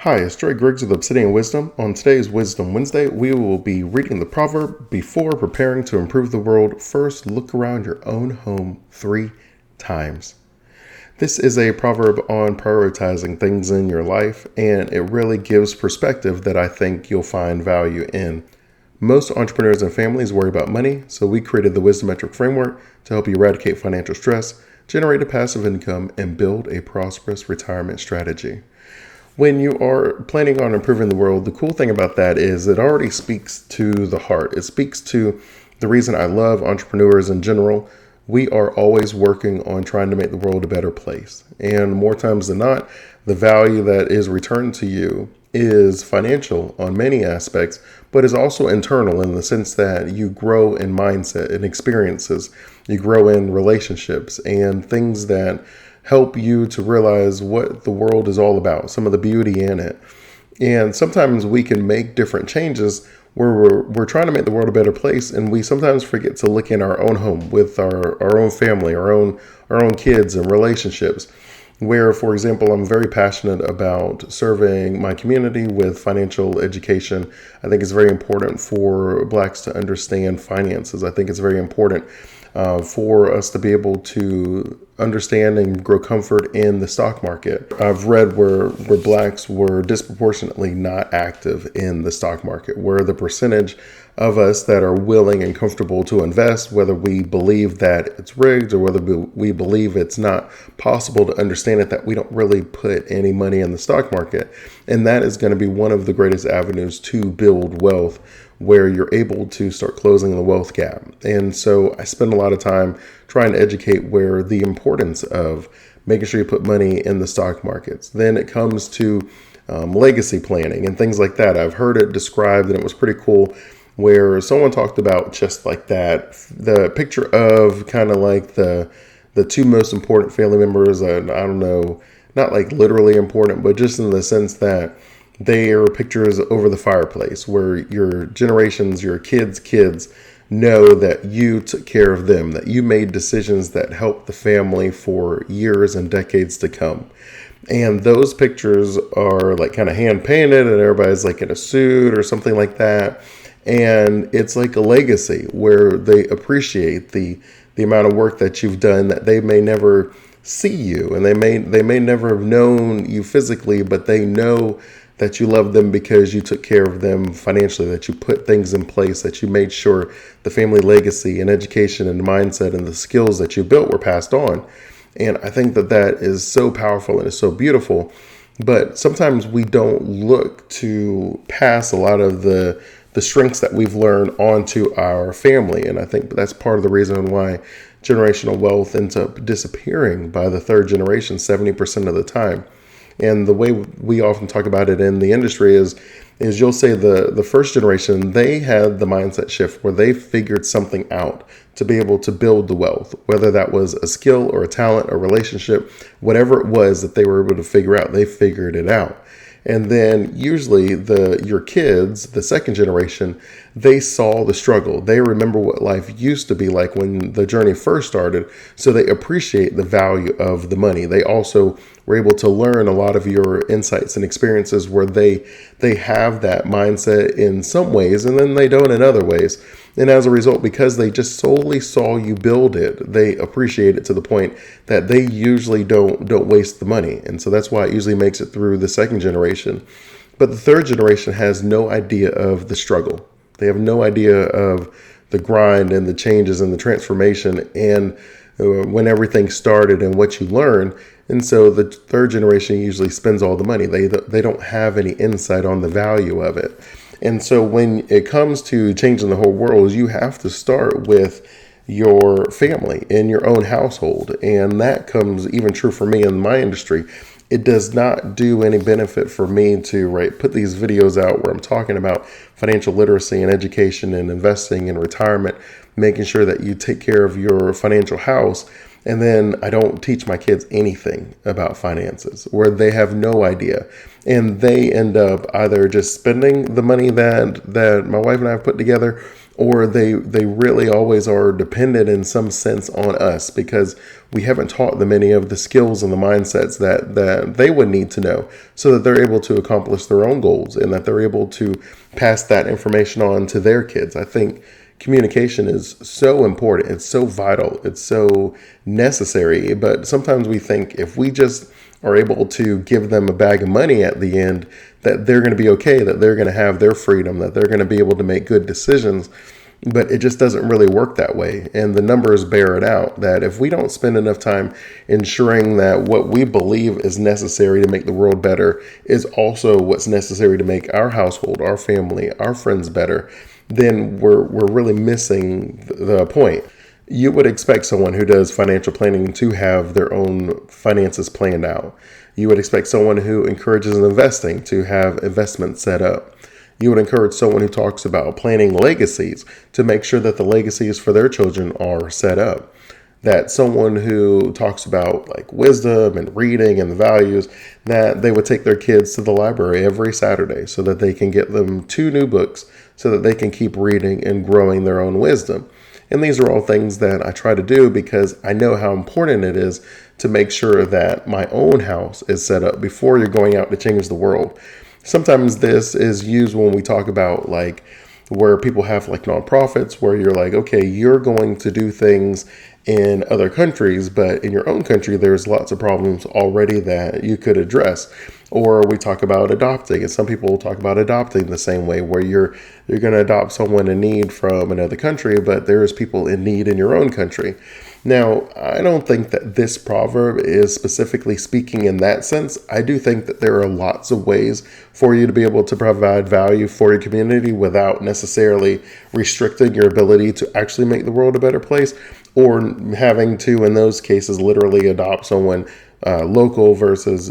Hi, it's Dre Griggs with Obsidian Wisdom. On today's Wisdom Wednesday, we will be reading the proverb, before preparing to improve the world, first look around your own home 3 times. This is a proverb on prioritizing things in your life, and it really gives perspective that I think you'll find value in. Most entrepreneurs and families worry about money, so we created the Wisdometric framework to help you eradicate financial stress, generate a passive income, and build a prosperous retirement strategy. When you are planning on improving the world, the cool thing about that is it already speaks to the heart. It speaks to the reason I love entrepreneurs in general. We are always working on trying to make the world a better place. And more times than not, the value that is returned to you is financial on many aspects, but is also internal in the sense that you grow in mindset and experiences. You grow in relationships and things that help you to realize what the world is all about, some of the beauty in it. And sometimes we can make different changes where we're trying to make the world a better place, and we sometimes forget to look in our own home with our own family, our own kids and relationships. Where, for example, I'm very passionate about serving my community with financial education. I think it's very important for Blacks to understand finances. I think it's very important for us to be able to understand and grow comfort in the stock market. I've read where Blacks were disproportionately not active in the stock market, where the percentage of us that are willing and comfortable to invest, whether we believe that it's rigged or whether we believe it's not possible to understand it, that we don't really put any money in the stock market. And that is going to be one of the greatest avenues to build wealth, where you're able to start closing the wealth gap. And so I spend a lot of time trying to educate where the importance of making sure you put money in the stock markets. Then it comes to legacy planning and things like that. I've heard it described, and it was pretty cool, where someone talked about just like that, the picture of kind of like the two most important family members. And I don't know, not like literally important, but just in the sense that they are pictures over the fireplace where your generations, your kids know that you took care of them, that you made decisions that helped the family for years and decades to come. And those pictures are like kind of hand painted, and everybody's like in a suit or something like that. And it's like a legacy where they appreciate the amount of work that you've done, that they may never see you, and they may never have known you physically, but they know that you love them because you took care of them financially, that you put things in place, that you made sure the family legacy and education and mindset and the skills that you built were passed on. And I think that is so powerful and is so beautiful. But sometimes we don't look to pass a lot of the strengths that we've learned onto our family. And I think that's part of the reason why generational wealth ends up disappearing by the third generation 70% of the time. And the way we often talk about it in the industry is you'll say the first generation, they had the mindset shift where they figured something out to be able to build the wealth, whether that was a skill or a talent or relationship, whatever it was that they were able to figure out, they figured it out. And then usually your kids, the second generation, they saw the struggle. They remember what life used to be like when the journey first started. So they appreciate the value of the money. They also were able to learn a lot of your insights and experiences where they have that mindset in some ways, and then they don't in other ways. And as a result, because they just solely saw you build it, they appreciate it to the point that they usually don't waste the money. And so that's why it usually makes it through the second generation. But the third generation has no idea of the struggle. They have no idea of the grind and the changes and the transformation and when everything started and what you learn. And so the third generation usually spends all the money. They don't have any insight on the value of it. And so when it comes to changing the whole world, you have to start with your family in your own household. And that comes even true for me in my industry. It does not do any benefit for me to put these videos out where I'm talking about financial literacy and education and investing in retirement, making sure that you take care of your financial house. And then I don't teach my kids anything about finances, where they have no idea. And they end up either just spending the money that my wife and I have put together, or they really always are dependent in some sense on us because we haven't taught them any of the skills and the mindsets that they would need to know so that they're able to accomplish their own goals and that they're able to pass that information on to their kids. I think communication is so important. It's so vital. It's so necessary. But sometimes we think if we just are able to give them a bag of money at the end, that they're going to be okay, that they're going to have their freedom, that they're going to be able to make good decisions. But it just doesn't really work that way. And the numbers bear it out that if we don't spend enough time ensuring that what we believe is necessary to make the world better is also what's necessary to make our household, our family, our friends better, then we're really missing the point. You would expect someone who does financial planning to have their own finances planned out. You would expect someone who encourages investing to have investments set up. You would encourage someone who talks about planning legacies to make sure that the legacies for their children are set up. That someone who talks about like wisdom and reading and the values, that they would take their kids to the library every Saturday so that they can get them 2 new books so that they can keep reading and growing their own wisdom. And these are all things that I try to do because I know how important it is to make sure that my own house is set up before you're going out to change the world. Sometimes this is used when we talk about like where people have like nonprofits where you're like, okay, you're going to do things in other countries, but in your own country, there's lots of problems already that you could address. Or we talk about adopting, and some people talk about adopting the same way, where you're going to adopt someone in need from another country, but there's people in need in your own country. Now, I don't think that this proverb is specifically speaking in that sense. I do think that there are lots of ways for you to be able to provide value for your community without necessarily restricting your ability to actually make the world a better place, or having to, in those cases, literally adopt someone local versus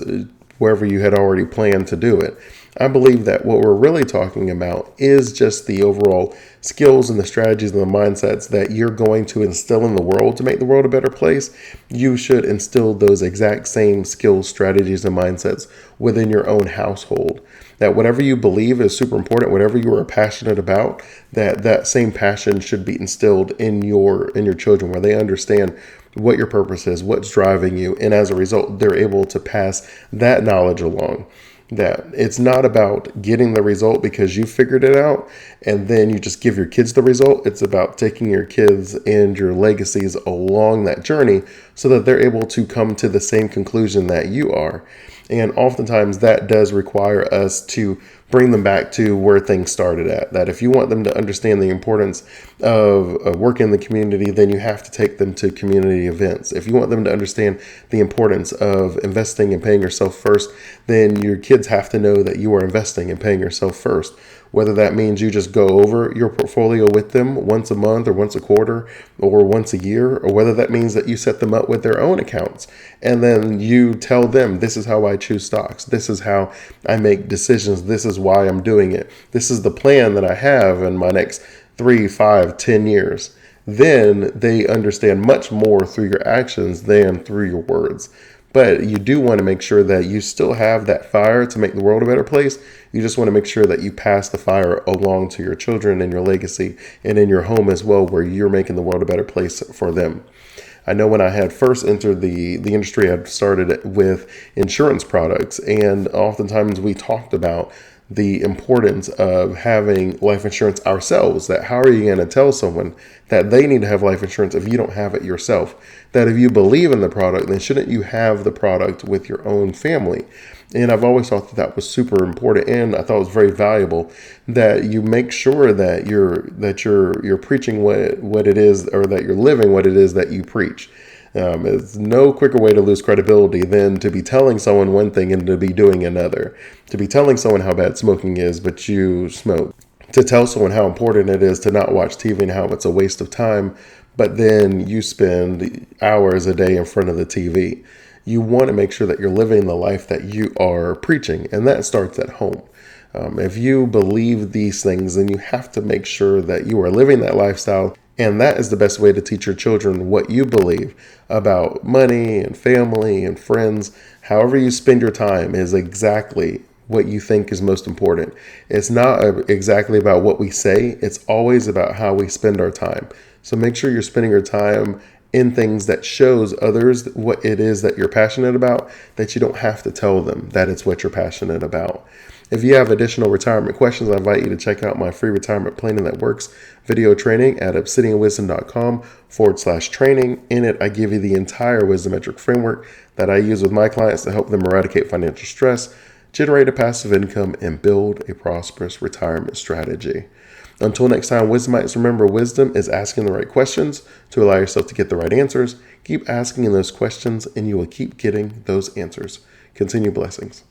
wherever you had already planned to do it. I believe that what we're really talking about is just the overall skills and the strategies and the mindsets that you're going to instill in the world to make the world a better place. You should instill those exact same skills, strategies, and mindsets within your own household. That whatever you believe is super important, whatever you are passionate about, that same passion should be instilled in your children, where they understand what your purpose is, what's driving you, and as a result, they're able to pass that knowledge along. That it's not about getting the result because you figured it out and then you just give your kids the result. It's about taking your kids and your legacies along that journey so that they're able to come to the same conclusion that you are. And oftentimes that does require us to bring them back to where things started at. That if you want them to understand the importance of working in the community, then you have to take them to community events. If you want them to understand the importance of investing and paying yourself first, then your kids have to know that you are investing and paying yourself first. Whether that means you just go over your portfolio with them once a month or once a quarter or once a year, or whether that means that you set them up with their own accounts and then you tell them, this is how I choose stocks. This is how I make decisions. This is why I'm doing it. This is the plan that I have in my next 3, 5, 10 years. Then they understand much more through your actions than through your words. But you do want to make sure that you still have that fire to make the world a better place. You just want to make sure that you pass the fire along to your children and your legacy and in your home as well, where you're making the world a better place for them. I know when I had first entered the industry, I started with insurance products, and oftentimes we talked about the importance of having life insurance ourselves. That how are you going to tell someone that they need to have life insurance if you don't have it yourself? That if you believe in the product, then shouldn't you have the product with your own family? And I've always thought that was super important, and I thought it was very valuable that you make sure that you're preaching what it is, or that you're living what it is that you preach. It's no quicker way to lose credibility than to be telling someone one thing and to be doing another. To be telling someone how bad smoking is, but you smoke. To tell someone how important it is to not watch TV and how it's a waste of time, but then you spend hours a day in front of the TV. You want to make sure that you're living the life that you are preaching, and that starts at home. If you believe these things, then you have to make sure that you are living that lifestyle. And that is the best way to teach your children what you believe about money and family and friends. However you spend your time is exactly what you think is most important. It's not exactly about what we say. It's always about how we spend our time. So make sure you're spending your time in things that shows others what it is that you're passionate about, that you don't have to tell them that it's what you're passionate about. If you have additional retirement questions, I invite you to check out my free retirement planning that works video training at obsidianwisdom.com/training. In it, I give you the entire wisdometric framework that I use with my clients to help them eradicate financial stress, generate a passive income, and build a prosperous retirement strategy. Until next time, Wisdomites, remember, wisdom is asking the right questions to allow yourself to get the right answers. Keep asking those questions and you will keep getting those answers. Continue blessings.